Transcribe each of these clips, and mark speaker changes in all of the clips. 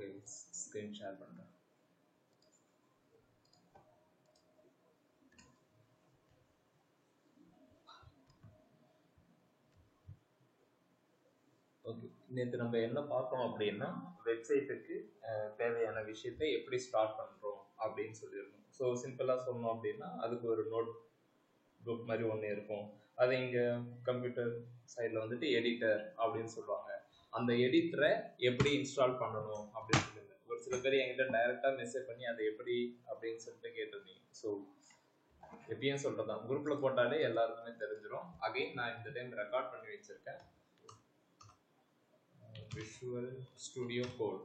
Speaker 1: Okay, screen share பண்ணுறேன். Okay, நேற்று நம்ம என்ன பார்த்தோம் அப்படின்னா வெப்சைட்டுக்கு தேவையான விஷயத்தை எப்படி ஸ்டார்ட் பண்ணுறோம் அப்படின்னு சொல்லியிருந்தோம். ஸோ சிம்பிளாக சொன்னோம் அப்படின்னா அதுக்கு ஒரு நோட் புக் மாதிரி ஒன்று இருக்கும். அது இங்கே கம்ப்யூட்டர் சைடில் வந்துட்டு எடிட்டர் அப்படின்னு சொல்லுவாங்க. அந்த எடிட்டரை எப்படி இன்ஸ்டால் பண்ணணும் அப்படின்னு சொல்லியிருந்தேன். ஒரு சில பேர் என்கிட்ட டைரெக்டாக மெசேஜ் பண்ணி அதை எப்படி அப்படின்னு சொல்லிட்டு கேட்டிருந்தீங்க. ஸோ எப்பயும் சொல்கிறதான், குரூப்பில் போட்டாலே எல்லாருக்குமே தெரிஞ்சிடும். அகைன் நான் இந்த டைம் ரெக்கார்ட் பண்ணி வச்சுருக்கேன். விஷுவல் ஸ்டுடியோ கோட்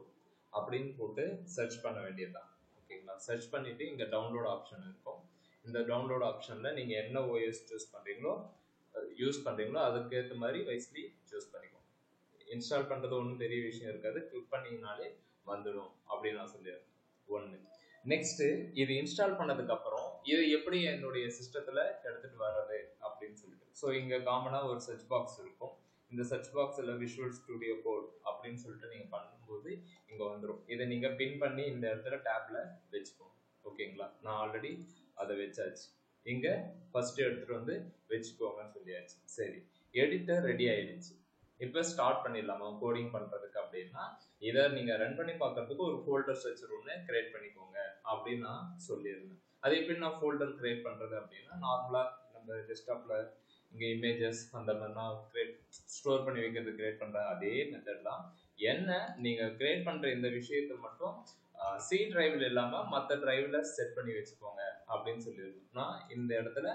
Speaker 1: அப்படின்னு போட்டு சர்ச் பண்ண வேண்டியதுதான். ஓகேங்களா, சர்ச் பண்ணிவிட்டு இங்கே டவுன்லோட் ஆப்ஷன் இருக்கும். இந்த டவுன்லோட் ஆப்ஷனில் நீங்கள் என்ன ஓஎஸ் யூஸ் பண்ணுறீங்களோ அதுக்கேற்ற மாதிரி வைஸ்லி சூஸ் பண்ணிக்கோங்க. இன்ஸ்டால் பண்ணுறது ஒன்றும் பெரிய விஷயம் இருக்காது, கிளிக் பண்ணிங்கனாலே வந்துடும் அப்படின்னு நான் சொல்லிடுறேன். ஒன்று. நெக்ஸ்ட்டு, இது இன்ஸ்டால் பண்ணதுக்கப்புறம் இது எப்படி என்னுடைய சிஸ்டத்தில் எடுத்துகிட்டு வர்றது அப்படின்னு சொல்லிட்டு, ஸோ இங்கே காமனாக ஒரு சர்ச் பாக்ஸ் இருக்கும். இந்த சர்ச் பாக்ஸில் விஷுவல் ஸ்டுடியோ கோட் அப்படின்னு சொல்லிட்டு நீங்கள் பண்ணும்போது இங்கே வந்துடும். இதை நீங்கள் பின் பண்ணி இந்த இடத்துல டேப்பில் வச்சுக்கோங்க. ஓகேங்களா, நான் ஆல்ரெடி அதை வச்சாச்சு. இங்கே ஃபஸ்ட்டு எடுத்துகிட்டு வந்து வச்சுக்கோங்கன்னு சொல்லியாச்சு. சரி, எடிட்டர் ரெடி ஆகிடுச்சு. இப்போ ஸ்டார்ட் பண்ணிடலாமா கோடிங் பண்ணுறதுக்கு அப்படின்னா, இதை நீங்கள் ரன் பண்ணி பார்க்கறதுக்கு ஒரு ஃபோல்டர் ஸ்ட்ரக்சர் ஒன்று கிரியேட் பண்ணிக்கோங்க அப்படின்னு நான் சொல்லியிருந்தேன். அது எப்படி நான் ஃபோல்டர் கிரியேட் பண்ணுறது அப்படின்னா, நார்மலாக நம்ம டெஸ்க்டாப்பில் இங்கே இமேஜஸ் அந்த மாதிரிலாம் ஸ்டோர் பண்ணி வைக்கிறது கிரியேட் பண்ணுற அதே மெத்தட் தான். என்ன நீங்கள் கிரியேட் பண்ணுற இந்த விஷயத்தை மட்டும் சி டிரைவில் இல்லாமல் மற்ற டிரைவில் செட் பண்ணி வச்சுக்கோங்க அப்படின்னு சொல்லியிருந்தோம். நான் இந்த இடத்துல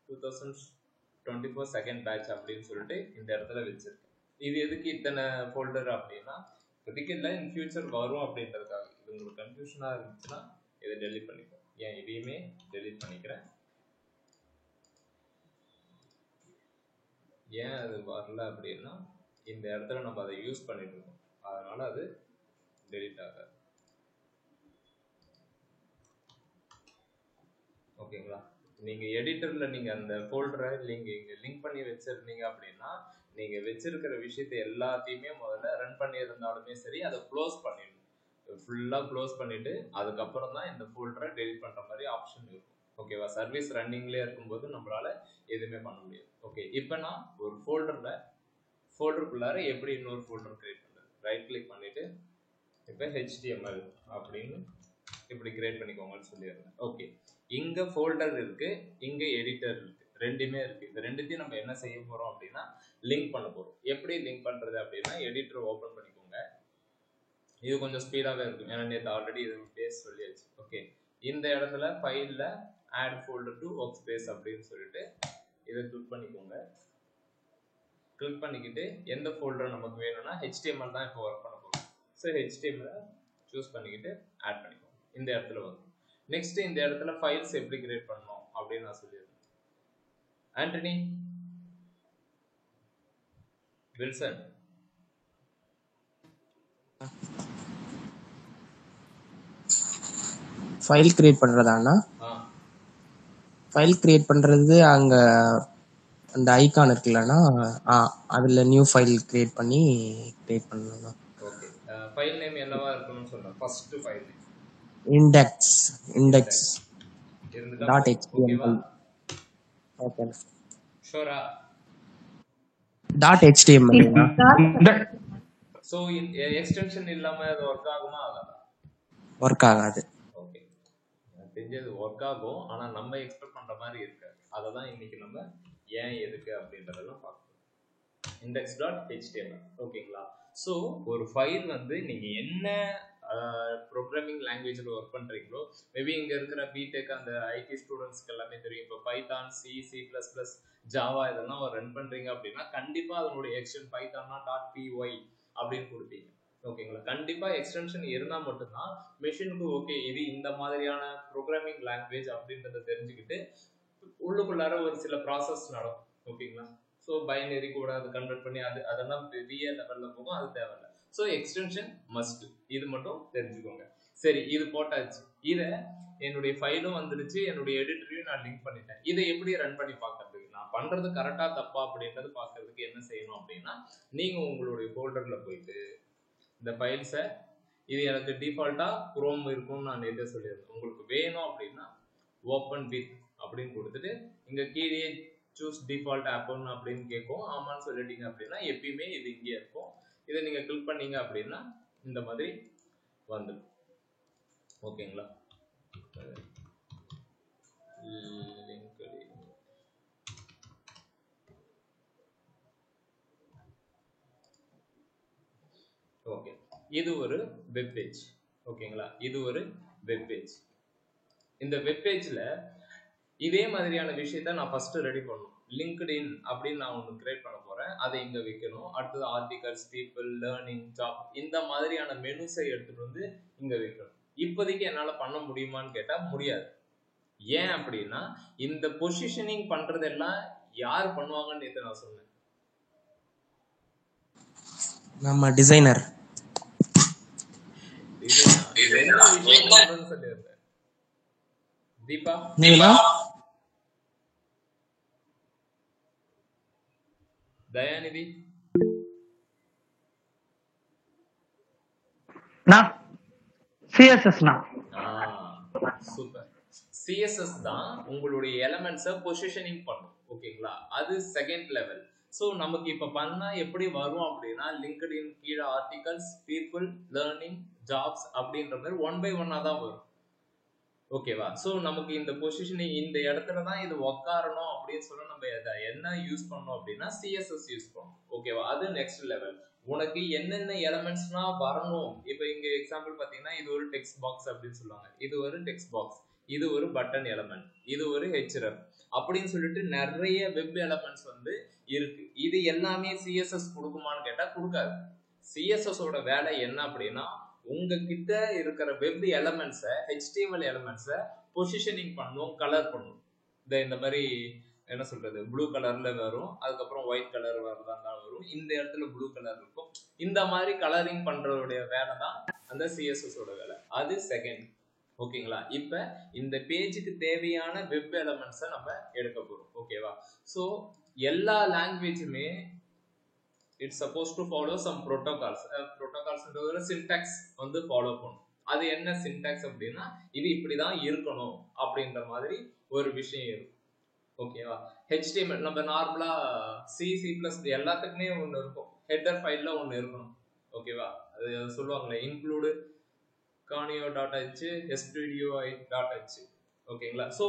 Speaker 1: 2024 செகண்ட் பேட்ச் அப்படின்னு சொல்லிட்டு இந்த இடத்துல வச்சிருக்கேன். இது எதுக்கு இத்தனை ஃபோல்டர் அப்படின்னா, இப்போதைக்கு இல்லை, இன் ஃபியூச்சர் வரும் அப்படின்றதுக்காக. இது உங்களுக்கு கன்ஃபியூஷனாக இருந்துச்சுன்னா இதை டெலிட் பண்ணிப்போம். ஏன் இதையுமே டெலிட் பண்ணிக்கிறேன். ஏன் அது வரல அப்படின்னா, இந்த இடத்துல நம்ம அதை யூஸ் பண்ணிட்டு இருக்கோம், அதனால அது டெலிட் ஆகாது. ஓகேங்களா, நீங்கள் எடிட்டரில் நீங்கள் அந்த ஃபோல்டரை நீங்கள் இங்கே லிங்க் பண்ணி வச்சுருந்தீங்க அப்படின்னா, நீங்கள் வச்சிருக்கிற விஷயத்தை எல்லாத்தையுமே முதல்ல ரன் பண்ணியிருந்தாலுமே சரி அதை க்ளோஸ் பண்ணிடணும். ஃபுல்லாக க்ளோஸ் பண்ணிவிட்டு அதுக்கப்புறம் தான் இந்த ஃபோல்டரை டெலிட் பண்ணுற மாதிரி ஆப்ஷன் இருக்கும். ஓகேவா, சர்வீஸ் ரன்னிங்லேயே இருக்கும்போது நம்மளால் எதுவுமே பண்ண முடியாது. ஓகே, இப்போ நான் ஒரு ஃபோல்டருக்குள்ளார எப்படி இன்னொரு ஃபோல்டர் கிரியேட் பண்ணுறது, ரைட் கிளிக் பண்ணிவிட்டு இப்போ HTML அப்படின்னு இப்படி கிரியேட் பண்ணிக்கோங்கன்னு சொல்லிடுறேன். ஓகே, இங்கே ஃபோல்டர் இருக்குது, இங்கே எடிட்டர் இருக்குது, ரெண்டுமே இருக்குது. இந்த ரெண்டுத்தையும் நம்ம என்ன செய்ய போகிறோம் அப்படின்னா லிங்க் பண்ண போகிறோம். எப்படி லிங்க் பண்ணுறது அப்படின்னா, எடிட்டர் ஓப்பன் பண்ணிக்கோங்க. இது கொஞ்சம் ஸ்பீடாகவே இருக்கும், ஏன்னா நேற்று ஆல்ரெடி இது பேஸ் சொல்லியாச்சு. ஓகே, இந்த இடத்துல ஃபைலில் add folder to work space அப்படின்னு சொல்லிட்டு இதை கிளிக் பண்ணிக்கோங்க. கிளிக் பண்ணிக்கிட்டு எந்த ஃபோல்டர் நமக்கு வேணும்னா HTML தான் இப்போ ஒர்க் பண்ண போகிறோம். ஸோ HTML சூஸ் பண்ணிக்கிட்டு ஆட் பண்ணிக்கோங்க. இந்த இடத்துல வரும். நெக்ஸ்ட் இந்த இடத்துல ஃபைல்ஸ் எப்படி கிரியேட் பண்ணணும் அப்படின்னு நான் சொல்லிடுறேன். ஆண்டனி வில்சன்,
Speaker 2: ஃபைல் கிரியேட் பண்றதாண்ணா? ஃபைல் கிரியேட் பண்றது அங்க அந்த ஐகான் இருக்குல்லண்ணா, அதுல நியூ ஃபைல் கிரியேட் பண்ணணும்.
Speaker 1: ஓகே, ஃபைல் நேம் என்னவா இருக்கணும்னு சொல்றேன். ஃபர்ஸ்ட் ஃபைல் நேம்
Speaker 2: index
Speaker 1: இருந்துட்டா
Speaker 2: டாட்
Speaker 1: ஓகேவா?
Speaker 2: html. ஓகே,
Speaker 1: ஷூரா?
Speaker 2: Dot html.
Speaker 1: சோ எக்ஸ்டென்ஷன் இல்லாம அது ஒர்க் ஆகுமா? ஆகாதா?
Speaker 2: ஒர்க் ஆகாது.
Speaker 1: ஓகே, தெரிஞ்சது ஒர்க் ஆகும், ஆனா நம்ம எக்ஸ்பெக்ட் பண்ற மாதிரி இருக்காது. அதை தான் இன்னைக்கு நம்ம ஏன் எதுக்கு அப்படின்றதெல்லாம் பார்க்கணும். index.html. ஓகேங்களா, ஸோ ஒரு ஃபைல் வந்து நீங்க என்ன ப்ரோக்ராமிங் லாங்குவேஜில் ஒர்க் பண்ணுறீங்களோ, மேபி இங்கே இருக்கிற பிடெக் அந்த ஐடி ஸ்டூடெண்ட்ஸ்க்கு எல்லாமே தெரியும். இப்போ பைத்தான், C++, ஜாவா இதெல்லாம் ரன் பண்ணுறீங்க அப்படின்னா கண்டிப்பாக அதனுடைய எக்ஸ்டென்ஷன் பைத்தான்னா .py அப்படின்னு கொடுப்பீங்க. ஓகேங்களா, கண்டிப்பாக எக்ஸ்டென்ஷன் இருந்தால் மட்டும்தான் மெஷினுக்கு ஓகே இது இந்த மாதிரியான ப்ரோக்ராமிங் லாங்குவேஜ் அப்படின்றத தெரிஞ்சுக்கிட்டு உள்ளுக்குள்ளார ஒரு சில ப்ராசஸ் நடக்கும். ஓகேங்களா, ஸோ பைனரி கூட அது கன்வெர்ட் பண்ணி அதெல்லாம் பெரிய லெவலில் போகும், அது தேவையில்லை. ஸோ எக்ஸ்டென்ஷன் மஸ்ட், இது மட்டும் தெரிஞ்சுக்கோங்க. சரி, இது போட்டாச்சு. இதை என்னுடைய ஃபைலும் வந்துடுச்சு, என்னுடைய எடிட்டரையும் நான் லிங்க் பண்ணிட்டேன். இதை எப்படி ரன் பண்ணி பார்க்கறதுக்கு, நான் பண்ணுறது கரெக்டாக தப்பா அப்படின்றது பார்க்கறதுக்கு என்ன செய்யணும் அப்படின்னா, நீங்கள் உங்களுடைய ஃபோல்டரில் போயிட்டு இந்த ஃபைல்ஸை இது எனக்கு டிஃபால்ட்டா குரோம் இருக்கும்னு நான் நேற்றே சொல்லியிருந்தேன். உங்களுக்கு வேணும் அப்படின்னா ஓப்பன் வித் அப்படின்னு கொடுத்துட்டு இங்க கீழே சூஸ் டிஃபால்ட் ஆப்னு அப்படின்னு கேட்கும். ஆமான்னு சொல்லிட்டீங்க அப்படின்னா எப்பயுமே இது இங்கே இருக்கும். இதை நீங்க கிளிக் பண்ணீங்க அப்படின்னா இந்த மாதிரி வந்துடும். ஓகேங்களா? ஓகே, இது ஒரு வெப் பேஜ். ஓகேங்களா? இது ஒரு வெப் பேஜ். இந்த வெப் பேஜ்ல இதே மாதிரியான விஷயத்த நான் ஃபர்ஸ்ட் ரெடி பண்ணணும். லிங்க்டின் அப்படின்னு நான் ஒன்று கிரியேட் பண்ண போறேன். அதை இங்க வைக்கணும். அடுத்தது ஆர்டிகல்ஸ், பீப்புள், லேர்னிங், ஜாப், இந்த மாதிரியான மெனுஸை எடுத்துட்டு வந்து இங்க வைக்கணும். இப்போதைக்கு என்னால பண்ண முடியுமான்னு கேட்டா முடியாது. ஏன் அப்படின்னா இந்த பொசிஷனிங் பண்றதெல்லாம் யார் பண்ணுவாங்கன்னு நேற்று நான் சொன்னேன்.
Speaker 2: நம்ம டிசைனர்
Speaker 1: சொல்லியிருந்தேன். Deepa Dayanidhi
Speaker 3: CSS
Speaker 1: super. CSS தான் உங்களுடைய எலிமெண்ட்ஸை பொசிஷனிங் பண்ணும். ஓகேங்களா? அது செகண்ட் லெவல். ஸோ நமக்கு இப்போ பண்ணா எப்படி வரும் அப்படின்னா லிங்க்டின் கீழே ஆர்டிகல்ஸ், பீப்புள், லேர்னிங், ஜாப்ஸ் அப்படின்ற மாதிரி 1 by 1 தான் வரும். ஓகேவா? ஸோ நமக்கு இந்த பொசிஷனிங் இந்த இடத்துல தான் இது உட்காரணும் அப்படின்னு சொல்ல நம்ம என்ன யூஸ் பண்ணோம் அப்படின்னா சிஎஸ்எஸ் யூஸ் பண்ணணும். ஓகேவா? அது நெக்ஸ்ட் லெவல். உனக்கு என்னென்ன எலிமெண்ட்ஸ்னா வரணும். இப்போ இங்க எக்ஸாம்பிள் பார்த்தீங்கன்னா இது ஒரு டெக்ஸ்ட் பாக்ஸ் அப்படின்னு சொல்லுவாங்க. இது ஒரு டெக்ஸ்ட் பாக்ஸ், இது ஒரு பட்டன் எலிமெண்ட், இது ஒரு ஹெச்ஆர்எஃப் அப்படின்னு சொல்லிட்டு நிறைய வெப் எலிமெண்ட்ஸ் வந்து இருக்கு. இது எல்லாமே சிஎஸ்எஸ் கொடுக்குமான்னு கேட்டா கொடுக்காது. சிஎஸ்எஸ் ஓட வேலை என்ன அப்படின்னா உங்ககிட்ட இருக்கிற வெப் எலிமெண்ட்ஸை, HTML எலிமெண்ட்ஸை பொசிஷனிங் பண்ணும், கலர் பண்ணும். இந்த மாதிரி என்ன சொல்றது, ப்ளூ கலர்ல வரும், அதுக்கப்புறம் ஒயிட் கலர் வரதா வரும், இந்த இடத்துல ப்ளூ கலர் இருக்கும். இந்த மாதிரி கலரிங் பண்றதுடைய வேலை தான் அந்த சிஎஸ்எஸ் ஓட வேலை. அது செகண்ட். ஓகேங்களா? இப்ப இந்த பேஜுக்கு தேவையான வெப் எலிமெண்ட்ஸை நம்ம எடுக்க போறோம். ஓகேவா? ஸோ எல்லா லாங்குவேஜுமே it's supposed to follow some protocols. ப்ரோட்டோகால்ஸ்ன்றதோட சின்டாக்ஸ் வந்து ஃபாலோ பண்ணும். அது என்ன சின்டாக்ஸ் அப்படின்னா இது இப்படிதான் இருக்கணும் அப்படின்ற மாதிரி ஒரு விஷயம் இருக்கும். ஓகேவா? HTML நம்ம நார்மலா C++ எல்லாத்துக்குமே ஒன்று இருக்கும். ஹெட்டர் ஃபைல்ல ஒன்று இருக்கணும். ஓகேவா? அது சொல்லுவாங்களே இன்க்ளூடு conio.h studio.h. ஓகேங்களா? ஸோ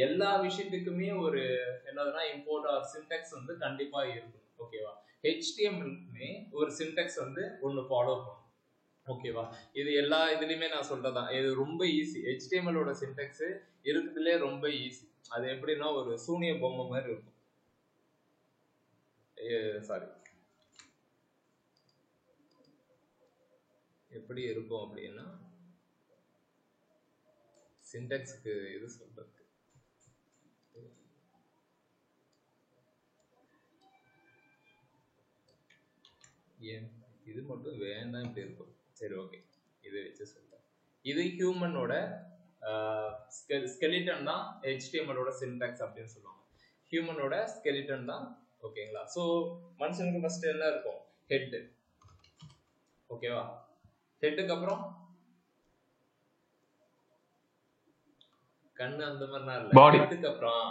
Speaker 1: எல்லா விஷயத்துக்குமே ஒரு என்னதுன்னா இம்போர்ட் ஆர் சின்டாக்ஸ் வந்து கண்டிப்பா இருக்கும். ஓகேவா? HTML-க்குமே ஒரு சின்டாக்ஸ் வந்து ஒன்று ஃபாலோ பண்ணும். ஓகேவா? இது எல்லா இதுலயுமே நான் சொல்றதான். இது ரொம்ப ஈஸி. HTML-ஓட சின்டாக்ஸ் இருக்குதுலே ரொம்ப ஈஸி. அது எப்படின்னா ஒரு சூனிய பொம்மை மாதிரி இருக்கும். சாரி, எப்படி இருக்கும் அப்படின்னா சின்டாக்ஸ்க்கு இது சொல்றது ஏன் இது மட்டும் வேண்டாம் இப்படி இருக்கும். சரி, ஓகே, இதை வச்சு சொல்றேன். இது ஹியூமனோட ஸ்கெலிட்டன் தான் HTML-ஓட சின்டாக்ஸ் அப்படின்னு சொல்லுவாங்க. ஹியூமனோட ஸ்கெலிட்டன் தான். ஓகேங்களா? ஸோ மனுஷனுக்கு ஃபர்ஸ்ட் என்ன இருக்கும்? ஹெட். ஓகேவா? ஹெட்டுக்கு அப்புறம் கண்ணு அந்த மாதிரிலாம் இல்ல. ஹெட்டுக்கு அப்புறம்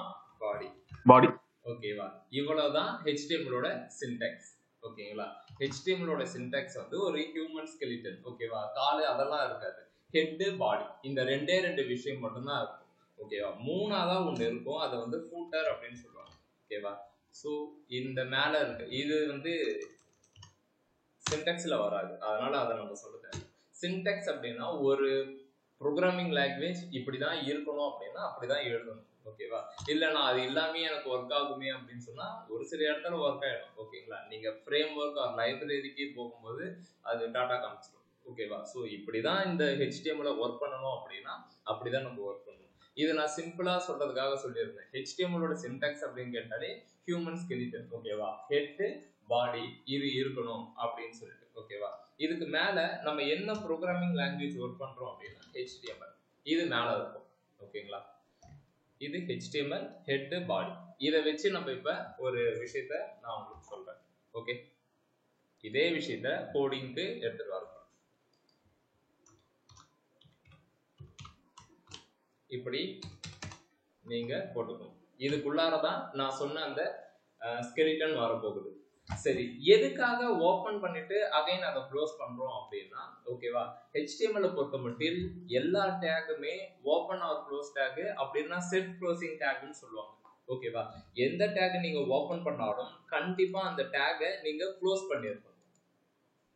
Speaker 1: பாடி. ஓகேவா? இவ்வளவுதான் HTML-ஓட சின்டாக்ஸ். ஓகேங்களா? HTML-ஓட சின்டாக்ஸ் வந்து ஒரு ஹியூமன் ஸ்கெலிட்டன். ஓகேவா? காலு அதெல்லாம் இருக்காது. ஹெட், பாடி, இந்த ரெண்டு விஷயம் மட்டும்தான் இருக்கும். ஓகேவா? மூணாவதா ஒண்ணு இருக்கும். அதை வந்து ஃபூட்டர் அப்படின்னு சொல்லுவாங்க. ஓகேவா? ஸோ இந்த மேல இருக்கு, இது வந்து சின்டாக்ஸ்ல வராது, அதனால அதை நம்ம சொல்லுது. சின்டாக்ஸ் அப்படின்னா ஒரு ப்ரோக்ராமிங் லாங்குவேஜ் இப்படிதான் இருக்கணும் அப்படின்னா அப்படிதான் எழுதணும். ஓகேவா? இல்லைன்னா அது எல்லாமே எனக்கு ஒர்க் ஆகுமே அப்படின்னு சொன்னா ஒரு சில இடத்துல ஒர்க் ஆயிடும். ஓகேங்களா? நீங்க ஃப்ரேம் ஒர்க் ஆர் லைப்ரரிக்கு போகும்போது அது டாட்டா காமிச்சிடும். ஓகேவா? ஸோ இப்படிதான் இந்த HTML ஒர்க் பண்ணணும் அப்படின்னா அப்படிதான் நம்ம ஒர்க் பண்ணணும். இது நான் சிம்பிளா சொல்றதுக்காக சொல்லியிருந்தேன். HTML-ஓட சின்டாக்ஸ் அப்படின்னு கேட்டாலே ஹியூமன் ஸ்கெலிட்டன். ஓகேவா? ஹெட், பாடி, இது இருக்கணும் அப்படின்னு சொல்லிட்டு. ஓகேவா? இதுக்கு மேல நம்ம என்ன ப்ரோக்ராமிங் லாங்குவேஜ் ஒர்க் பண்றோம் அப்படின்னா HTML இது மேல இருக்கும். ஓகேங்களா? இது HTML, ஹெட், பாடி. இதை வச்சு நம்ம இப்ப ஒரு விஷயத்த நான் உங்களுக்கு சொல்றேன். ஓகே, இதே விஷயத்த கோடிங்க்கு எடுத்துட்டு வரணும். இப்படி நீங்க போட்டுக்கணும். இதுக்குள்ளாரதான் நான் சொன்ன அந்த ஸ்கெலிட்டன் வரப்போகுது. சரி, எதுக்காக ஓபன் பண்ணிட்டு அகைன் அதை க்ளோஸ் பண்றோம் அப்படின்னா, ஓகேவா, HTML பொறுத்த மட்டும் எல்லா டேக்குமே ஓபன் ஆர் க்ளோஸ் டேக் அப்படின்னா செட் க்ளோசிங் டேக்னு சொல்லுவாங்க. ஓகேவா, எந்த டேக் நீங்க ஓபன் பண்ணாலும் கண்டிப்பா அந்த டேகை நீங்க க்ளோஸ் பண்ணிருக்கணும்.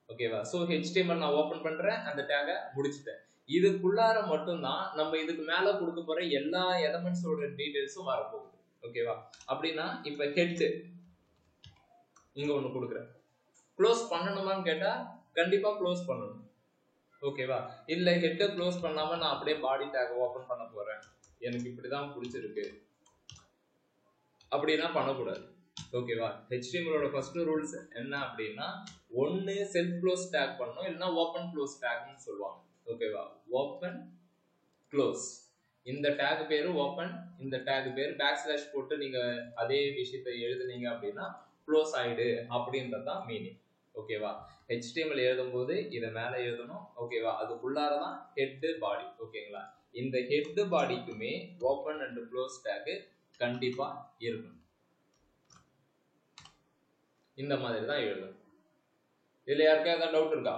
Speaker 1: ஓகேவா, சோ HTML நான் ஓபன் பண்றேன், அந்த டேகை முடிச்சிட்டேன். இதுக்குள்ளார மட்டும்தான் நம்ம இதுக்கு மேல கொடுக்க போற எல்லா எலமெண்ட்ஸோட டீடைல்ஸும் வரப்போகுது. ஓகேவா, அப்படின்னா இப்ப ஹெட் இங்க ஒண்ணு கொடுக்குறேன், க்ளோஸ் பண்ணணுமான்னு கேட்டா கண்டிப்பா க்ளோஸ் பண்ணணும். ஓகேவா, இல்ல ஹெட்டை க்ளோஸ் பண்ணாம நான் அப்படியே பாடி டேக் ஓபன் பண்ண போறேன், எனக்கு இப்படிதான் பிடிச்சிருக்கு அப்படின்னா பண்ணக்கூடாது. ஓகேவா, HTML ஃபர்ஸ்ட் ரூல்ஸ் என்ன அப்படின்னா, ஒன்னு செல்ஃப் க்ளோஸ் டேக் பண்ணணும், இல்லைன்னா ஓபன் க்ளோஸ் டேக்னு சொல்லுவாங்க. ஓகேவா, ஓபன் க்ளோஸ், இந்த டேக் பேரு ஓபன், இந்த டேக் பேரு பேக்ஸ்லாஷ் போட்டு நீங்க அதே விஷயத்தை எழுதுனீங்க அப்படின்னா க்ளோஸ் ஆயிடு அப்படின்றதுதான் மீனிங். ஓகேவா, HTML எழுதும் போது இதை மேல எழுதணும். ஓகேவா, அதுக்குள்ளாரதான் ஹெட் பாடி. ஓகேங்களா, இந்த ஹெட் பாடிக்குமே ஓபன் அண்ட் க்ளோஸ் டேக் கண்டிப்பா இருக்கணும். இந்த மாதிரி தான் எழுதணும். இதுல யாருக்கா ஏதாவது டவுட் இருக்கா?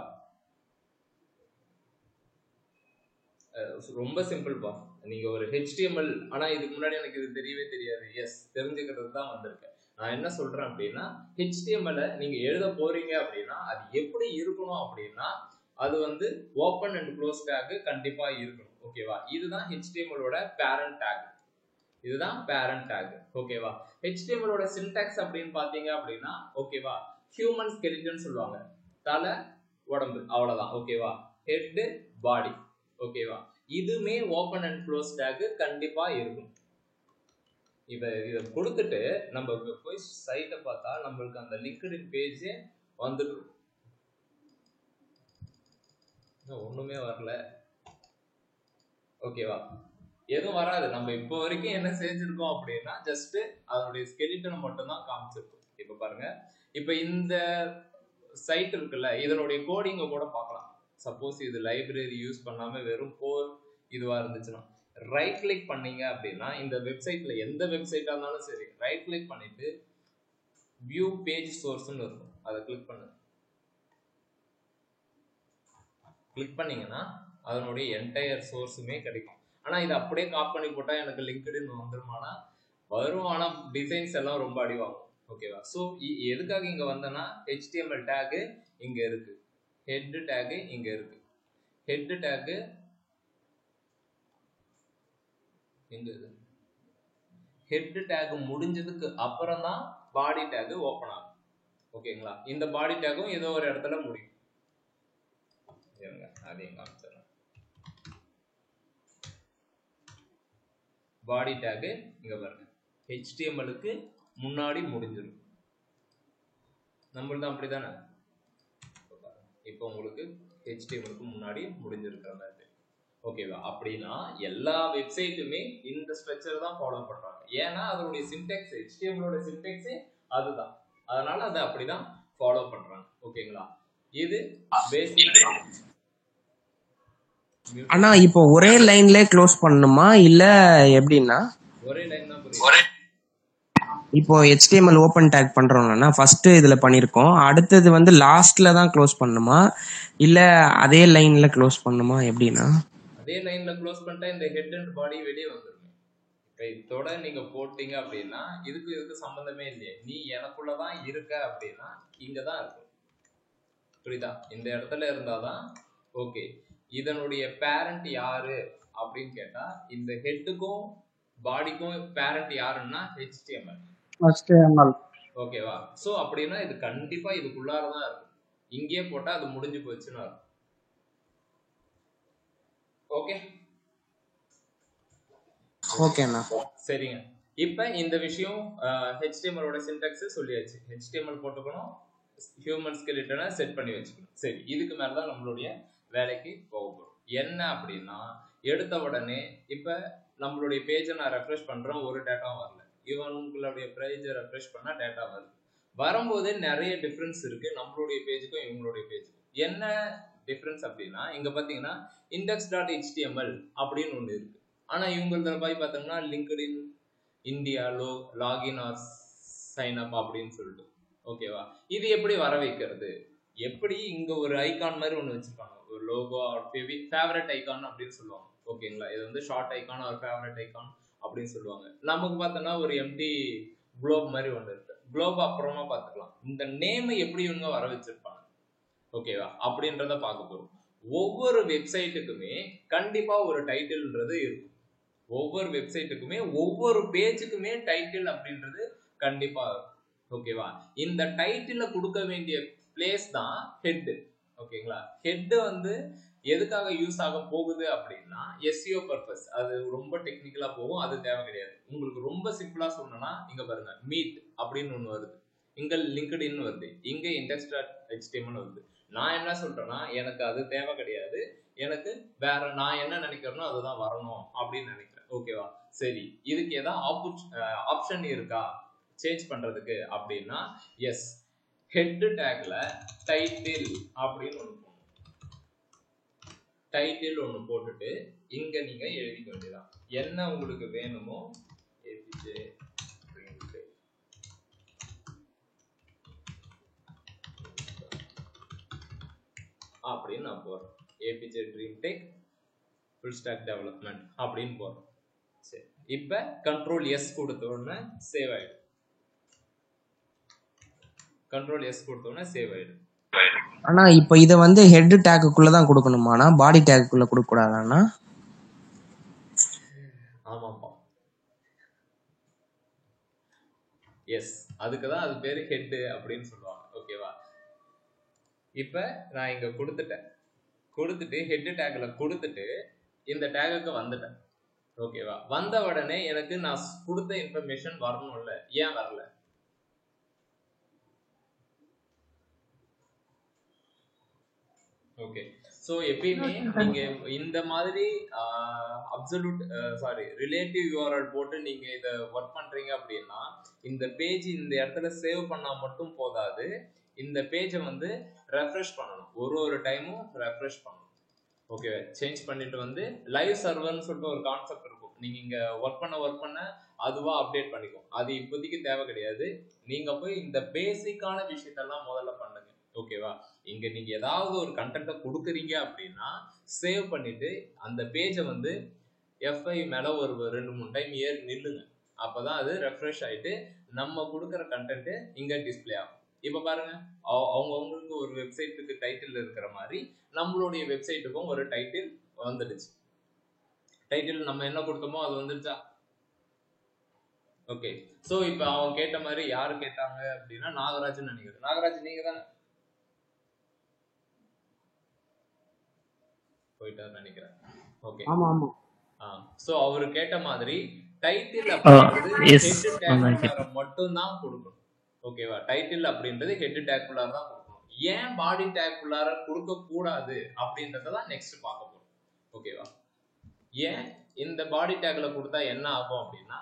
Speaker 1: ரொம்ப சிம்பிள் பா. நீங்க ஒரு HTML, ஆனா இதுக்கு முன்னாடி எனக்கு இது தெரியவே தெரியாது. எஸ், தெரிஞ்சுக்கிறது தான் வந்திருக்கேன். நான் என்ன சொல்றேன் அப்படின்னா, HTML நீங்க எழுத போறீங்க அப்படின்னா அது எப்படி இருக்கணும் அப்படின்னா, அது வந்து ஓபன் அண்ட் க்ளோஸ் டேக் கண்டிப்பா இருக்கணும். ஓகேவா, இதுதான் HTML பேரண்ட் டேக். இதுதான் பேரண்ட் டேக். ஓகேவா, HTML சின்டாக்ஸ் அப்படின்னு பாத்தீங்க அப்படின்னா, ஓகேவா, ஹியூமன் ஸ்கெலிட்டன் சொல்லுவாங்க, தலை உடம்பு, அவ்வளவுதான். ஓகேவா, ஹெட் பாடி. ஓகேவா, இதுமே ஓபன் அண்ட் க்ளோஸ் டேக் கண்டிப்பா இருக்கும். இதை கொடுத்துட்டு நம்ம போய் சைட்டை பார்த்தா நம்மளுக்கு அந்த லிங்க்டின் பேஜே வந்துட்டு ஒண்ணுமே வரல. ஓகேவா, எதுவும் வராது. நம்ம இப்போ வரைக்கும் என்ன செஞ்சிருக்கோம் அப்படின்னா, ஜஸ்ட் அதனுடைய ஸ்கெலிட்டனை மட்டும் தான் காமிச்சிருக்கோம். இப்ப பாருங்க, இப்ப இந்த சைட் இருக்குல்ல, இதனுடைய கோடிங்க கூட பார்க்கலாம். சப்போஸ் இது லைப்ரரி யூஸ் பண்ணாம வெறும் கோர் இதுவா இருந்துச்சுன்னா, ரைட் கிளிக் பண்ணீங்க அப்படின்னா இந்த வெப்சைட்ல எந்த வெப்சைட்டா இருந்தாலும் சரி, ரைட் கிளிக் பண்ணிட்டு வியூ பேஜ் சோர்ஸ்னு இருக்கும், அதை கிளிக் பண்ணுங்க. கிளிக் பண்ணீங்கன்னா அதனுடைய என்டையர் சோர்ஸுமே கிடைக்கும். ஆனா இது அப்படியே காப்பி பண்ணி போட்டா எனக்கு லிங்க்டின் வந்துருமானா வரும், ஆனா டிசைன்ஸ் எல்லாம் ரொம்ப அடிவாகும். ஓகேவா, ஸோ எதுக்காக இங்க வந்தேன்னா, HTML டேக் இங்க இருக்கு, ஹெட் டேக் இங்க இருக்கு. ஹெட் டேக் எங்க இது? ஹெட் டேக் முடிஞ்சதுக்கு அப்புறம் தான் பாடி டேக் ஓபன் ஆகும். ஓகேங்களா, இந்த பாடி டேக்கும் ஏதோ ஒரு இடத்துல முடியும். அதையும் காமிச்சிடறேன். பாடி டேக் இங்க பாருங்க, HTML-க்கு முன்னாடி முடிஞ்சிடும். நம்மள்தான் அப்படிதானே. இப்போ உங்களுக்கு HTML-க்கு முன்னாடி முடிஞ்சிருக்கிற மாதிரி. ஓகேவா, அப்படின்னா எல்லா வெப்சைட்டுமே இந்த ஸ்ட்ரக்சர் தான் ஃபாலோ பண்றாங்க. ஏன்னா அதனுடைய சின்டெக்ஸ், HTML சின்டெக்ஸ் அதுதான், அதனால அதை அப்படிதான் ஃபாலோ பண்றாங்க. ஓகேங்களா, இது பேசிக்.
Speaker 2: ஆனா இப்போ ஒரே லைன்ல க்ளோஸ் பண்ணணுமா இல்ல எப்படின்னா?
Speaker 1: ஒரே லைன் தான் புரியுது.
Speaker 2: இப்போ HTML ஓபன் டேக் பண்றோம்னா ஃபர்ஸ்ட் இதுல பண்ணிருக்கோம், அடுத்தது வந்து லாஸ்ட்ல தான் க்ளோஸ் பண்ணணுமா இல்ல அதே லைன்ல க்ளோஸ் பண்ணணுமா எப்படின்னா?
Speaker 1: அதே லைன்ல க்ளோஸ் பண்ணிட்டா இந்த ஹெட் அண்ட் பாடி வெளியே வந்துருமே. இதோட நீங்க போட்டீங்க அப்படின்னா இதுக்கு சம்பந்தமே இல்லையே, நீ எனக்குள்ளதான் இருக்க அப்படின்னா இங்கதான் இருக்கும். புரியுதா, இந்த இடத்துல இருந்தாதான் ஓகே. இதனுடைய பேரண்ட் யாரு அப்படின்னு கேட்டா, இந்த ஹெட்டுக்கும் பாடிக்கும் பேரண்ட் யாருன்னா HTML. ஓகேவா, சோ அப்படின்னா இது கண்டிப்பா இதுக்குள்ளாரதான் இருக்கும். இங்கே போட்டா அது முடிஞ்சு போச்சுன்னு இருக்கும். ஓகே
Speaker 2: ஓகேண்ணா,
Speaker 1: சரிங்க. இப்ப இந்த விஷயம் HTML சின்டாக்ஸ் சொல்லியாச்சு. HTML போட்டுக்கணும், ஹியூமன் ஸ்கெலிட்டனை செட் பண்ணி வச்சுக்கணும். சரி, இதுக்கு மேலதான் நம்மளுடைய வேலைக்கு போக போறோம். என்ன அப்படின்னா, எடுத்த உடனே இப்ப நம்மளுடைய பேஜை நான் ரெஃப்ரெஷ் பண்றேன், ஒரு டேட்டா வரல. இவங்களுடைய பேஜை ரெஃப்ரெஷ் பண்ணா டேட்டா வருது. வரும்போது நிறைய டிஃபரன்ஸ் இருக்கு நம்மளுடைய பேஜுக்கும் இவங்களுடைய பேஜுக்கும். என்ன டிஃபரன்ஸ் அப்படின்னா, இங்க பாத்தீங்கன்னா index.html அப்படின்னு ஒண்ணு இருக்கு. ஆனா இவங்கள போய் பார்த்தோம்னா LinkedIn India login or sign up அப்படின்னு சொல்லிட்டு ஓகேவா. இது எப்படி வர வைக்கிறது, எப்படி இங்க ஒரு ஐகான் மாதிரி ஒன்று வச்சிருப்பாங்க, ஒரு லோகோ ஆர் ஃபேவரட் ஐகான் அப்படின்னு சொல்லுவாங்க ஓகேங்களா. இது வந்து short icon or favourite icon அப்படின்னு சொல்லுவாங்க. நமக்கு பார்த்தோம்னா ஒரு எம்டி குளோப் மாதிரி ஒன்று இருக்கு, குளோப் அப்புறமா பார்த்துக்கலாம். இந்த நேமை எப்படி இவங்க வர வச்சிருப்பாங்க ஓகேவா அப்படின்றத பார்க்க போறோம். ஒவ்வொரு வெப்சைட்டுக்குமே கண்டிப்பா ஒரு டைட்டில்ன்றது இருக்கும். ஒவ்வொரு வெப்சைட்டுக்குமே ஒவ்வொரு பேஜுக்குமே டைட்டில் அப்படின்றது கண்டிப்பா ஓகேவா. இந்த டைட்டில கொடுக்க வேண்டிய பிளேஸ் தான் ஹெட் ஓகேங்களா. ஹெட் வந்து எதுக்காக யூஸ் ஆக போகுது அப்படின்னா எஸ்இஓ பர்பஸ். அது ரொம்ப டெக்னிக்கலா போகும், அது தேவை கிடையாது. உங்களுக்கு ரொம்ப சிம்பிளா சொல்லணும்னா இங்க பாருங்க, மீட் அப்படின்னு ஒண்ணு வருது, இங்க லிங்க்டின் வருது, இங்க index.html வருது. நான் என்ன சொல்றேன்னா எனக்கு அது தேவை கிடையாது, எனக்கு வேற நான் என்ன நினைக்கிறேனோ அதுதான் வரணும் அப்படின்னு நினைக்கிறேன் ஓகேவா. சரி, இதுக்கு ஏதாவது ஆப்ஷன் இருக்கா சேஞ்ச் பண்றதுக்கு அப்படின்னா எஸ், ஹெட் டேக்ல டைட்டில் அப்படின்னு ஒன்று போடணும். டைட்டில் ஒன்று போட்டுட்டு இங்க நீங்க எழுதிக்க வேண்டியதான் என்ன உங்களுக்கு வேணுமோ. ஏபிஜே அப்படின்னு நான் போறேன், APJ dream tech full stack development அப்படின்னு போறேன். சரி, இப்ப கண்ட்ரோல் எஸ் கொடுத்த உடனே சேவ் ஆயிடும். கண்ட்ரோல் எஸ் கொடுத்த உடனே சேவ் ஆயிடும்.
Speaker 2: ஆனா இப்போ இத வந்து ஹெட் டேக்குள்ள தான் கொடுக்கணுமானா, பாடி டேக்குள்ள கொடுக்க கூடாதானா?
Speaker 1: ஆமாப்பா, எஸ், அதுக்கு தான் அது பேரு ஹெட் அப்படின்னு சொல்லுவாங்க ஓகேவா. இப்ப நான் இங்க கொடுத்துட்டு ஹெட் டேக்ல கொடுத்துட்டு இந்த டேகுக்கு வந்துட்டேன் ஓகேவா. வந்த உடனே எனக்கு நான் கொடுத்த இன்ஃபர்மேஷன் வரணும்ல, ஏன் வரல? ஓகே, சோ எப்பயுமே நீங்க இந்த மாதிரி ரிலேட்டிவ் யூஆர்எல் போட்டு நீங்க இத ஒர்க் பண்றீங்க அப்படின்னா இந்த பேஜ் இந்த இடத்துல சேவ் பண்ணா மட்டும் போதாது, இந்த பேஜை வந்து ரெஃப்ரெஷ் பண்ணணும், ஒரு டைமும் ரெஃப்ரெஷ் பண்ணணும் ஓகே. சேஞ்ச் பண்ணிட்டு வந்து லைவ் சர்வர்னு சொல்லிட்டு ஒரு கான்செப்ட் இருக்கும், நீங்க இங்க ஒர்க் பண்ண அதுவா அப்டேட் பண்ணிக்கும். அது இப்போதைக்கு தேவை கிடையாது, நீங்க போய் இந்த பேசிக்கான விஷயத்தெல்லாம் முதல்ல பண்ணுங்க ஓகேவா. இங்க நீங்க ஏதாவது ஒரு கண்டென்ட்டை கொடுக்குறீங்க அப்படின்னா சேவ் பண்ணிட்டு அந்த பேஜை வந்து F5 மேல ஒரு 2-3 டைம் ஏறி நில்லுங்க, அப்பதான் அது ரெஃப்ரெஷ் ஆயிட்டு நம்ம கொடுக்குற கண்டென்ட் இங்க டிஸ்பிளே ஆகும். இப்ப பாருங்க, அவங்களுக்கு ஒரு வெப்சைட்டுக்கு டைட்டில் இருக்கிற மாதிரி நம்மளுடைய வெப்சைட்டுக்கும் ஒரு டைட்டில் வந்துடுச்சு. டைட்டில் நம்ம என்ன கொடுத்தோமோ அது வந்துடுச்சா? ஓகே, சோ இப்ப அவன் கேட்ட மாதிரி யாரு கேட்டாங்க அப்படின்னா நாகராஜன் நினைக்கிறேன். நாகராஜ் நீங்க தானே போயிட்டாரு நினைக்கிறேன். ஓகே,
Speaker 2: ஆமா ஆமா.
Speaker 1: சோ அவரு கேட்ட மாதிரி டைட்டில் அப்படின்றது ஹெட் டேக்குள்ளார மட்டும் தான் கொடுக்கணும் ஓகேவா. டைட்டில் அப்படின்றது ஹெட் டேக்குள்ளார தான் கொடுக்கணும். ஏன் பாடி டேக்குள்ளார கொடுக்க கூடாது அப்படின்றதான் நெக்ஸ்ட் பார்க்க போறோம் ஓகேவா. ஏன் இந்த பாடி டேக்ல கொடுத்தா என்ன ஆகும் அப்படின்னா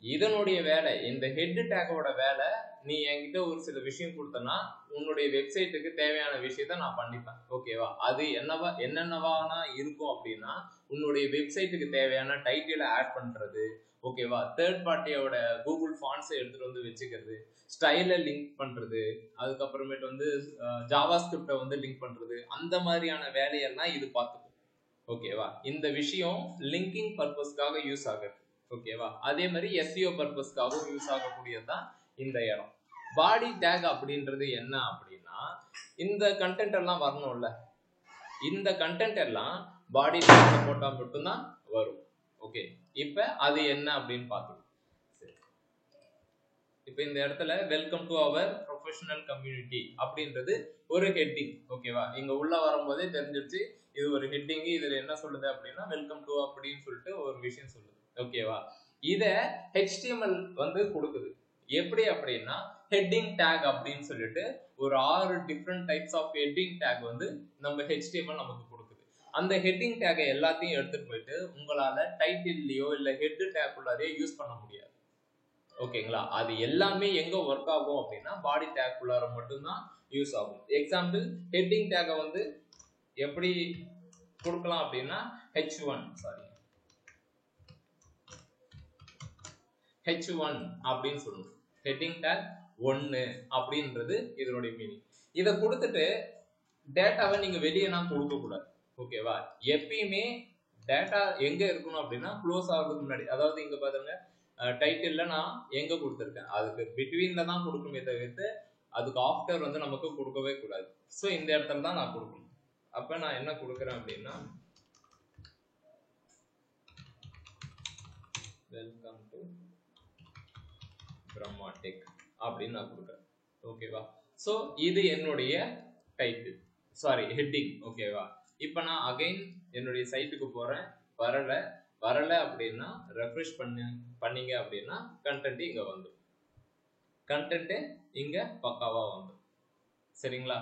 Speaker 1: இதனுடைய வேலை, இந்த ஹெட் டேக்கோட வேலை, நீ என்கிட்ட ஒரு சில விஷயம் கொடுத்தனா உன்னுடைய வெப்சைட்டுக்கு தேவையான விஷயத்த நான் பண்ணிப்பேன் ஓகேவா. அது என்னென்னவானா இருக்கும் அப்படின்னா உன்னுடைய வெப்சைட்டுக்கு தேவையான டைட்டிலை ஆட் பண்றது ஓகேவா, தேர்ட் பார்ட்டியோட கூகுள் ஃபாண்ட்ஸை எடுத்துட்டு வந்து வச்சுக்கிறது, ஸ்டைலை லிங்க் பண்றது, அதுக்கப்புறமேட்டு வந்து ஜாவா ஸ்கிரிப்டை வந்து லிங்க் பண்றது, அந்த மாதிரியான வேலையெல்லாம் இது பார்த்துக்கும் ஓகேவா. இந்த விஷயம் லிங்கிங் பர்பஸ்க்காக யூஸ் ஆகுது ஓகேவா. அதே மாதிரி எஸ்இஓ பர்பஸ்க்காகவும் யூஸ் ஆகக்கூடியதுதான் இந்த இடம். பாடி டேக் அப்படின்றது என்ன அப்படின்னா இந்த கண்டென்ட் எல்லாம் வரணும்ல, இந்த கண்டென்ட் எல்லாம் பாடி டேக்ல போட்டா மட்டும்தான் வரும் ஓகே. இப்ப அது என்ன அப்படின்னு பார்த்துக்கணும். இப்ப இந்த இடத்துல welcome to our professional community அப்படின்றது ஒரு ஹெட்டிங் ஓகேவா. இங்க உள்ள வரும்போதே தெரிஞ்சிருச்சு இது ஒரு ஹெட்டிங், இதுல என்ன சொல்லுது அப்படின்னா வெல்கம் டு அப்படின்னு சொல்லிட்டு ஒரு விஷயம் சொல்லுது ஓகேவா. இத HTML வந்து கொடுக்குது. எப்படி அப்படின்னா ஹெட்டிங் டேக் அப்படின்னு சொல்லிட்டு ஒரு 6 different types of heading tag வந்து நம்ம HTML நமக்கு கொடுக்குது. அந்த ஹெட்டிங் டேக்கை எல்லாத்தையும் எடுத்துட்டு போயிட்டு உங்களால டைட்டில்லையோ இல்ல ஹெட் டேக் உள்ளாரையோ யூஸ் பண்ண முடியாது ஓகேங்களா. அது எல்லாமே எங்க ஒர்க் ஆகும் அப்படின்னா பாடி டேக் உள்ளார மட்டும்தான் யூஸ் ஆகும். எக்ஸாம்பிள், ஹெட்டிங் டேக்கை வந்து எப்படி கொடுக்கலாம் அப்படின்னா H1 H1 அப்படின்னு சொல்லணும். ஹெட்டிங் டேக் 1 அப்படின்றது இதனுடைய மீனிங். இதை கொடுத்துட்டு டேட்டாவை நீங்க வெளியே நான் கொடுக்க கூடாது. ஓகேவா? எப்பயுமே டேட்டா எங்க இருக்கணும் அப்படின்னா க்ளோஸ் ஆகிறதுக்கு முன்னாடி, அதாவது இங்க பாருங்க டைட்டில்ல நான் எங்க கொடுத்துருக்கேன் அதுக்கு பிட்வீன்ல தான் கொடுக்குமே தவிர்த்து அதுக்கு ஆஃப்டர் வந்து நமக்கு கொடுக்கவே கூடாது. ஸோ இந்த இடத்துல தான் நான் கொடுக்கணும். அப்ப நான் என்ன கொடுக்குறேன் அப்படின்னா வெல்கம் டு பிரம்மா டெக் அப்படின்னு நான் கொடுக்குறேன். ஓகேவா? ஸோ இது என்னுடைய டைட்டில், சாரி ஹெட்டிங். ஓகேவா? இப்போ நான் அகைன் என்னுடைய சைட்டுக்கு போறேன், வரல அப்படின்னா ரெஃப்ரெஷ் பண்ணீங்க அப்படின்னா கண்டென்ட் இங்க வந்துடும். கண்டென்ட் இங்க பக்காவா வந்துடும். சரிங்களா?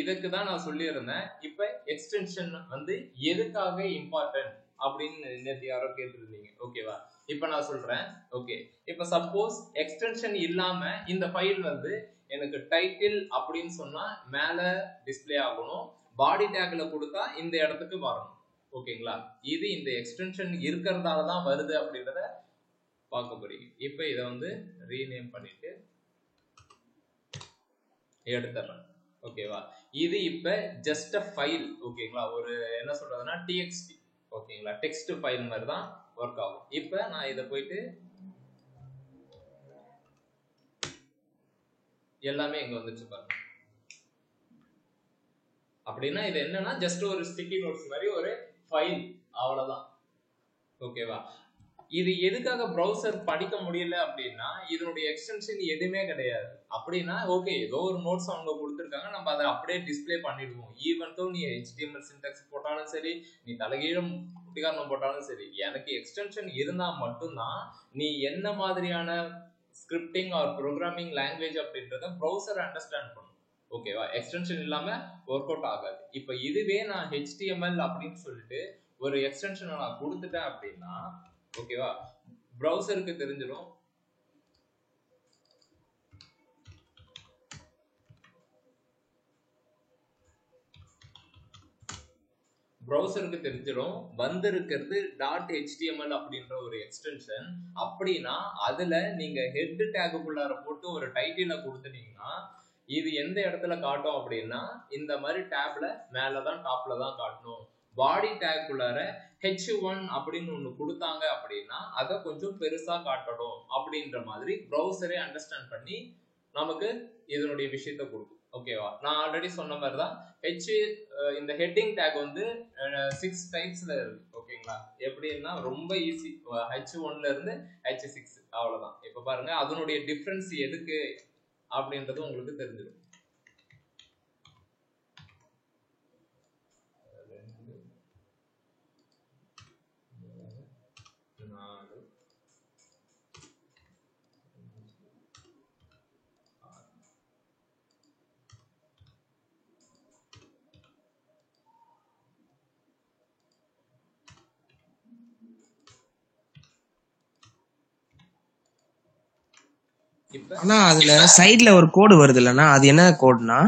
Speaker 1: இதுக்கு தான் நான் சொல்லியிருந்தேன். இப்ப எக்ஸ்டென்ஷன் வந்து எதுக்காக இம்பார்ட்டன்ட் அப்படின்னு நேற்று யாரோ கேட்டிருந்தீங்க. ஓகேவா? இப்ப நான் சொல்றேன். ஓகே, இப்ப சப்போஸ் எக்ஸ்டென்ஷன் இல்லாம இந்த ஃபைல் வந்து எனக்கு டைட்டில் அப்படின்னு சொன்னா மேல டிஸ்பிளே ஆகணும், பாடி டேக்ல கொடுத்தா இந்த இடத்துக்கு வரணும். ஓகேங்களா? இது இந்த எக்ஸ்டென்ஷன் இருக்கிறதால தான் வருது அப்படின்றத பார்க்க போறீங்க. இப்ப இதை வந்து ரீநேம் பண்ணிட்டு எடுத்துறேன். ஓகேவா? இது இப்ப ஜஸ்ட் அ ஃபைல். ஓகேங்களா? ஒரு என்ன சொல்றதுன்னா txt. ஓகேங்களா? டெக்ஸ்ட் ஃபைல் மாதிரி தான் ஒர்க் ஆகும். இப்ப நான் இதை போயிட்டு எல்லாமே இங்க வந்துச்சு பாருங்க. அப்படின்னா இது என்னன்னா ஜஸ்ட் ஒரு ஸ்டிக்கி நோட்ஸ் மாதிரி ஒரு ஃபைல், அவ்வளவுதான். ஓகேவா? இது எதுக்காக ப்ரௌசர் படிக்க முடியல அப்படின்னா இதனுடைய எக்ஸ்டென்ஷன் எதுவுமே கிடையாது. அப்படின்னா ஓகே, ஏதோ ஒரு நோட்ஸ் அவங்க கொடுத்துருக்காங்க, நம்ம அதை அப்படியே டிஸ்பிளே பண்ணிடுவோம். ஈவன் தோ நீ HTML சின்டாக்ஸ் போட்டாலும் சரி, நீ தலைகீழும் குட்டிகாரணம் போட்டாலும் சரி, எனக்கு எக்ஸ்டென்ஷன் இருந்தா மட்டும்தான் நீ என்ன மாதிரியான ஸ்கிரிப்டிங் ஆர் ப்ரோக்ராமிங் லாங்குவேஜ் அப்படின்றத ப்ரௌசர் அண்டர்ஸ்டாண்ட் பண்ணும். ஓகேவா? எக்ஸ்டென்ஷன் இல்லாம ஒர்க் அவுட் ஆகாது. இப்ப இதுவே நான் HTML அப்படின்னு சொல்லிட்டு ஒரு எக்ஸ்டென்ஷனை நான் கொடுத்துட்டேன் அப்படின்னா ஓகேவா, ப்ரௌசருக்கு தெரிஞ்சிடும். ப்ரௌசருக்கு தெரிஞ்சிடும் வந்திருக்கிறது .html அப்படின்ற ஒரு எக்ஸ்டென்ஷன். அப்படின்னா அதுல நீங்க ஹெட் டேக்குள்ளார போட்டு ஒரு டைட்டில கொடுத்துட்டீங்கன்னா இது எந்த இடத்துல காட்டும் அப்படின்னா இந்த மாதிரி டேப்ல மேலதான் டாப்ல தான் காட்டணும். பாடி டேக்குள்ளார H1 அப்படின்னு ஒண்ணு கொடுத்தாங்க அப்படின்னா அதை கொஞ்சம் பெருசா காட்டணும் அப்படின்ற மாதிரி ப்ரௌசரே அண்டர்ஸ்டாண்ட் பண்ணி நமக்கு இதனுடைய விஷயத்த கொடுக்கும். ஓகேவா? நான் ஆல்ரெடி சொன்ன மாதிரி தான் இந்த ஹெட்டிங் டேக் வந்து 6 டைப்ஸ்ல இருக்கு. ஓகேங்களா? எப்படின்னா ரொம்ப ஈஸி, H1ல இருந்து H6 அவ்வளவுதான். இப்ப பாருங்க அதனுடைய டிஃபரன்ஸ் எதுக்கு அப்படின்றது உங்களுக்கு தெரிஞ்சிடும்.
Speaker 2: ஆனா அதுல சைடுல ஒரு கோடு வருது இல்லனா, அது என்ன கோட்னா?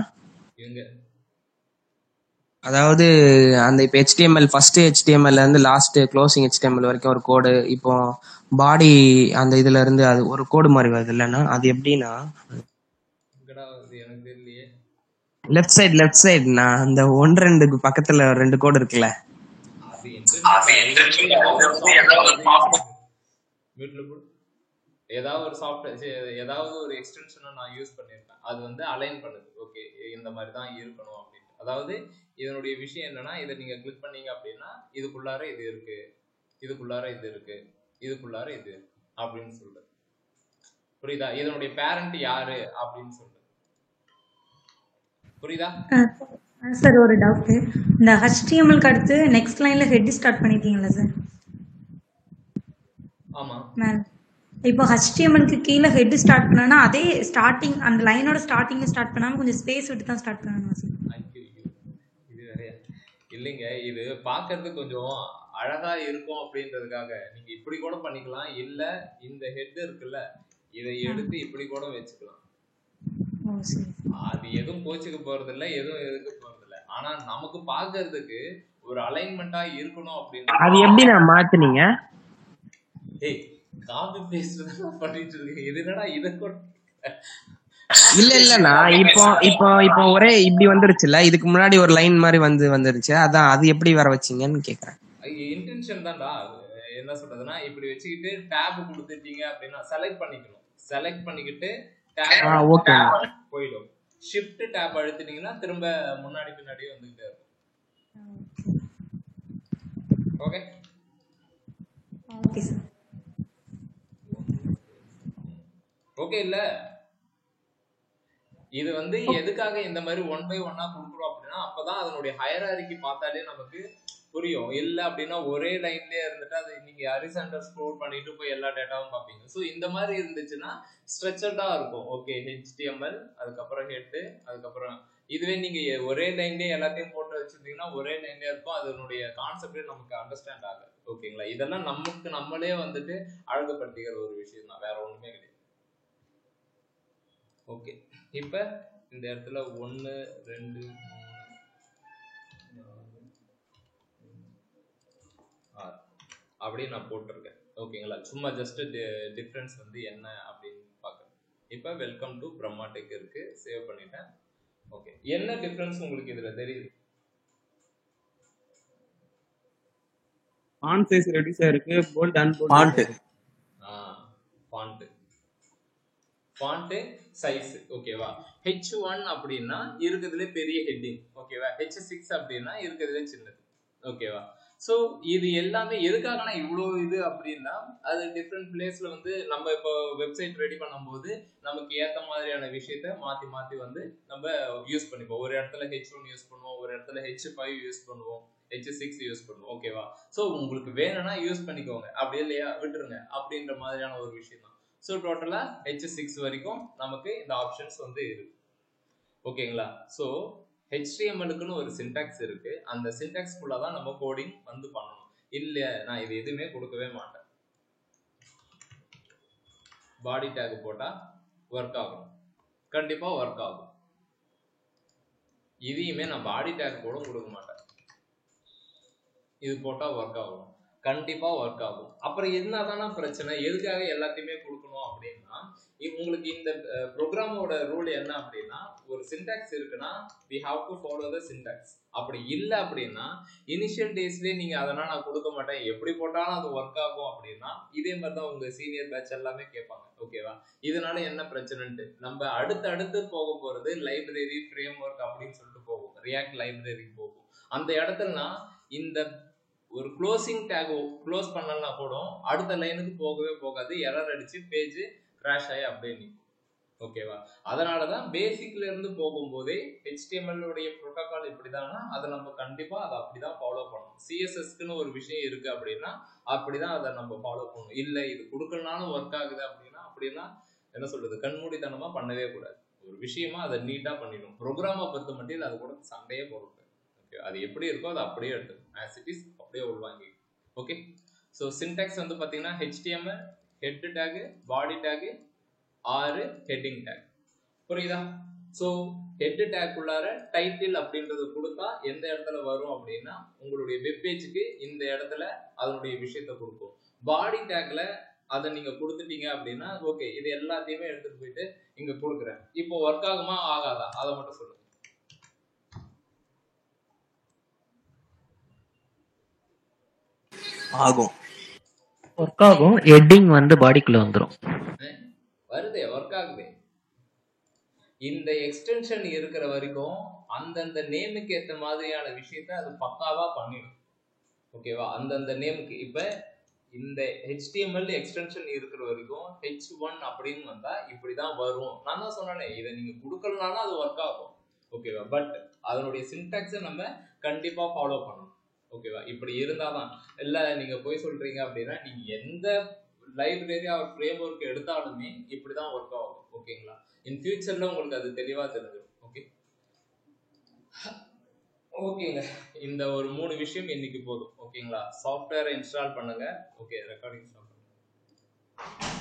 Speaker 2: அதாவது அந்த இப்ப HTML ஃபர்ஸ்ட் HTML இருந்து லாஸ்ட் க்ளோசிங் HTML வரைக்கும் ஒரு கோடு, இப்போ பாடி அந்த இதுல இருந்து அது ஒரு கோடு மாதிரி வருது இல்லனா, அது எப்படின்னா
Speaker 1: எனக்கு தெரியலையே.
Speaker 2: லெஃப்ட் சைடுனா அந்த 1-2 பக்கத்துல 2 கோடு இருக்குல்ல,
Speaker 1: ஏதாவது ஒரு சாஃப்ட்வேர் ஏதாவது ஒரு எக்ஸ்டென்ஷனை நான் யூஸ் பண்ணிருக்கேன், அது வந்து அலைன் பண்ணுது. ஓகே, இந்த மாதிரி தான் இருக்கணும் அப்படின்னு. அதாவது இதனுடைய விஷயம் என்னன்னா, இதை நீங்க கிளிக் பண்ணீங்க அப்படின்னா இதுக்குள்ளார இது இருக்கு, இதுக்குள்ளார இது இருக்கு, இதுக்குள்ளார இது அப்படின்னு சொல்றது. புரியுதா? இதனுடைய பேரண்ட் யாரு அப்படின்னு சொல்றது. புரியுதா
Speaker 3: சார்? ஒரு டவுட், இந்த HTML அடுத்து நெக்ஸ்ட் லைன்ல ஹெட் ஸ்டார்ட் பண்ணிட்டீங்களா சார்?
Speaker 1: ஆமா.
Speaker 3: இப்போ HTMLக்கு கீழே ஹெட் ஸ்டார்ட் பண்ணனா அதே ஸ்டார்டிங் அந்த லைனோட ஸ்டார்டிங்ல ஸ்டார்ட் பண்ணாம கொஞ்சம் ஸ்பேஸ் விட்டு தான் ஸ்டார்ட் பண்ணணும் சார்.
Speaker 1: இது வேறையா இல்லைங்க, இது பார்க்கிறதுக்கு கொஞ்சம் அழகா இருக்கும் அப்படின்றதுக்காக நீங்க இப்படி கூட பண்ணிக்கலாம். இல்ல இந்த ஹெட் இருக்குல்ல, இதை எடுத்து இப்படி கூட வச்சுக்கலாம். அது எதுவும் கோச்சுக்க போறது இல்ல, எதுவும் எதுக்கு போறது இல்ல. ஆனா நமக்கு பாக்குறதுக்கு ஒரு அலைன்மெண்டா இருக்கணும் அப்படின்னு.
Speaker 2: அது எப்படி நான் மாத்துனீங்க?
Speaker 1: ஏய், காப்பி பேஸ்ட் தான் பண்ணிட்டு இருக்கேன். இது என்னடா இதை கூட
Speaker 2: இல்ல இல்லண்ணா, இப்போ இப்போ இப்போ ஒரே இப்படி வந்துருச்சுல்ல, இதுக்கு முன்னாடி ஒரு லைன் மாதிரி வந்துருச்சு, அதான் அது எப்படி வர வச்சீங்கன்னு கேக்குறேன்.
Speaker 1: இன்டென்ஷன் தான்டா. என்ன சொல்றதுன்னா, இப்படி வச்சுக்கிட்டு டேப் கொடுத்துட்டீங்க அப்படின்னா செலக்ட் பண்ணிக்கணும். செலக்ட் பண்ணிக்கிட்டு டேப் போயிடும். ஷிஃப்ட் டேப் அழுத்திட்டீங்கன்னா திரும்ப முன்னாடி பின்னாடி வந்துகிட்டே இருக்கும். Okay
Speaker 3: okay sir.
Speaker 1: ஓகே இல்ல, இது வந்து எதுக்காக இந்த மாதிரி 1 by 1 கொடுக்குறோம் அப்படின்னா, அப்பதான் அதனுடைய ஹையரார்கி பார்த்தாலே நமக்கு புரியும். இல்ல அப்படின்னா ஒரே லைன்லயே இருந்துட்டு அது நீங்க ஹரிசாண்டல் ஸ்க்ரோல் பண்ணிட்டு போய் எல்லா டேட்டாவும் பார்ப்பீங்க. ஸோ இந்த மாதிரி இருந்துச்சுன்னா ஸ்ட்ரக்சர்டா இருக்கும். ஓகே, HTML, அதுக்கப்புறம் ஹெட், அதுக்கப்புறம் இதுவே நீங்க ஒரே லைன்லயே எல்லாத்தையும் போட்டு வச்சிருந்தீங்கன்னா ஒரே லைன்லயே இருக்கும். அதனுடைய கான்செப்டே நமக்கு அண்டர்ஸ்டாண்ட் ஆகாது. ஓகேங்களா? இதெல்லாம் நமக்கு நம்மளே வந்துட்டு அழகுபடுத்திக்கிற ஒரு விஷயம் தான், வேற ஒண்ணுமே கிடையாது. ஓகே, இப்ப இந்த இடத்துல 1 2 அப்படி நான் போட்டிருக்கேன். ஓகேங்களா? சும்மா ஜஸ்ட் டிஃபரன்ஸ் வந்து என்ன அப்படின்னு பார்க்குறேன். இப்போ வெல்கம் டு பிரம்மா டெக் இருக்கு, சேவ் பண்ணிட்டேன். ஓகே, என்ன டிஃபரன்ஸ் உங்களுக்கு இதுல தெரியுது?
Speaker 2: ஃபாண்ட் சைஸ் ரெடியூஸ் ஆயிருக்கு, போல்ட் அன்போல்ட்.
Speaker 1: ஃபாண்ட் சைஸ் ஓகேவா? H1 அப்படின்னா இருக்கிறதுல பெரிய ஹெட்டிங், ஓகேவா? H6 அப்படின்னா இருக்கிறதுல சின்னது, ஓகேவா? ஸோ இது எல்லாமே எதுக்காகனா இவ்வளோ இது அப்படின்னா, அது டிஃப்ரெண்ட் பிளேஸ்ல வந்து நம்ம இப்போ வெப்சைட் ரெடி பண்ணும்போது நமக்கு ஏற்ற மாதிரியான விஷயத்த மாற்றி மாற்றி வந்து நம்ம யூஸ் பண்ணிப்போம். ஒரு இடத்துல H1 யூஸ் பண்ணுவோம், ஒரு இடத்துல H5 யூஸ் பண்ணுவோம், H6 யூஸ் பண்ணுவோம், ஓகேவா? ஸோ உங்களுக்கு வேணும்னா யூஸ் பண்ணிக்கோங்க, அப்படி இல்லையா விட்டுருங்க அப்படின்ற மாதிரியான ஒரு விஷயம் தான். ஸோ டோட்டலாக H6 வரைக்கும் நமக்கு இந்த ஆப்ஷன்ஸ் வந்து இருக்கு, ஓகேங்களா? ஸோ HTML-க்குன்னு ஒரு சின்டாக்ஸ் இருக்கு. அந்த சின்டாக்ஸ் ஃபுல்லா தான் நம்ம கோடிங் வந்து பண்ணணும். இல்ல நான் இது எதுவுமே கொடுக்கவே மாட்டேன். பாடி டேக் போட்டா ஒர்க் ஆகும், கண்டிப்பா ஒர்க் ஆகும். இதையுமே நான் பாடி டேக் கூட கொடுக்க மாட்டேன். இது போட்டா ஒர்க் ஆகும், கண்டிப்பா ஒர்க் ஆகும். அப்புறம் என்னதானா பிரச்சனை, எதுக்காக எல்லாத்தையுமே கொடுக்கணும் அப்படின்னா, உங்களுக்கு இந்த ப்ரோக்ராமோட ரூல் என்ன அப்படின்னா, ஒரு சின்டாக்ஸ் இருக்குன்னா we have to follow the syntax. அப்படி இல்லை அப்படின்னா இனிஷியல் டேஸ்லேயே நீங்க அதெல்லாம் நான் கொடுக்க மாட்டேன், எப்படி போட்டாலும் அது ஒர்க் ஆகும் அப்படின்னா, இதே மாதிரி தான் உங்க சீனியர் பேட்ச் எல்லாமே கேட்பாங்க, ஓகேவா? இதனால என்ன பிரச்சனைன்ட்டு நம்ம அடுத்து போக போறது லைப்ரரி ஃப்ரேம் ஒர்க் அப்படின்னு சொல்லிட்டு போகும், ரியாக்ட் லைப்ரரி போகும். அந்த இடத்துல இந்த ஒரு க்ளோசிங் டேக் க்ளோஸ் பண்ணலாம் கூட அடுத்த லைனுக்கு போகவே போகாது, எரர் அடிச்சு பேஜ் கிராஷ் ஆகி அப்படியே நிற்கும், ஓகேவா? அதனாலதான் பேசிக்ல இருந்து போகும்போதே HTML உடைய ப்ரோட்டோகால் இப்படிதானா, அதை நம்ம கண்டிப்பா அதை அப்படிதான் ஃபாலோ பண்ணணும். CSS-க்குன்னு ஒரு விஷயம் இருக்கு அப்படின்னா அப்படிதான் அதை நம்ம ஃபாலோ பண்ணணும். இல்லை இது கொடுக்கலனாலும் ஒர்க் ஆகுது அப்படின்னா என்ன சொல்றது, கண்மூடித்தனமா பண்ணவே கூடாது. ஒரு விஷயமா அதை நீட்டா பண்ணிடணும். ப்ரோக்ராமை பொறுத்த மட்டும் அது கூட சண்டையே போடுறது, அது எப்படி இருக்கோ அதை அப்படியே எடுத்து as it is அப்படியே உள்வாங்கி. ஓகே, ஸோ சின்டாக்ஸ் வந்து பார்த்தீங்கன்னா HTML ஹெட் டேக், பாடி டேக், 6 ஹெட்டிங் டேக், புரியுதா? ஸோ ஹெட் டேக் உள்ளார டைட்டில் அப்படின்றது கொடுத்தா எந்த இடத்துல வரும் அப்படின்னா உங்களுடைய வெப்பேஜுக்கு இந்த இடத்துல அதனுடைய விஷயத்த கொடுக்கும். பாடி டேக்ல அதை நீங்க கொடுத்துட்டீங்க அப்படின்னா ஓகே, இது எல்லாத்தையுமே எடுத்துட்டு போயிட்டு இங்க கொடுக்குறேன். இப்போ ஒர்க் ஆகுமா ஆகாதா அதை மட்டும் சொல்லுங்க.
Speaker 4: ஆகும்,
Speaker 5: ஒர்க் ஆகும். ஹெட்டிங் வந்து பாடிக்குள்ள வந்துரும்.
Speaker 1: வருதே, ஒர்க் ஆகுது. இந்த எக்ஸ்டென்ஷன் இருக்கிற வரைக்கும் அந்தந்த நேமுக்கு ஏற்ற மாதிரியான விஷயத்த அது பக்காவா பண்ணிடும், ஓகேவா? அந்தந்த நேமுக்கு இப்ப இந்த HTML எக்ஸ்டென்ஷன் இருக்கிற வரைக்கும் H1 அப்படின்னு வந்தா இப்படிதான் வரும். நான் தான் சொன்னேன், இதை நீங்க கொடுக்கலனாலும் அது ஒர்க் ஆகும், ஓகேவா? பட் அதனுடைய சின்டாக்ஸை நம்ம கண்டிப்பா ஃபாலோ பண்ணணும், ஓகேவா? இப்படி இருந்தாதான். இல்லை நீங்க போய் சொல்றீங்க அப்படின்னா நீங்க எந்த லைப்ரரி ஆர் ஃப்ரேம் ஒர்க் எடுத்தாலுமே இப்படிதான் ஒர்க் ஆகும், ஓகேங்களா? இன் ஃபியூச்சர்ல உங்களுக்கு அது தெளிவா தெரிஞ்சிடும். ஓகே ஓகேங்க, இந்த ஒரு 3 விஷயம் இன்னைக்கு போதும், ஓகேங்களா? சாஃப்ட்வேரை இன்ஸ்டால் பண்ணுங்க. ஓகே, ரெக்கார்டிங் ஸ்டாப் பண்ணுங்க.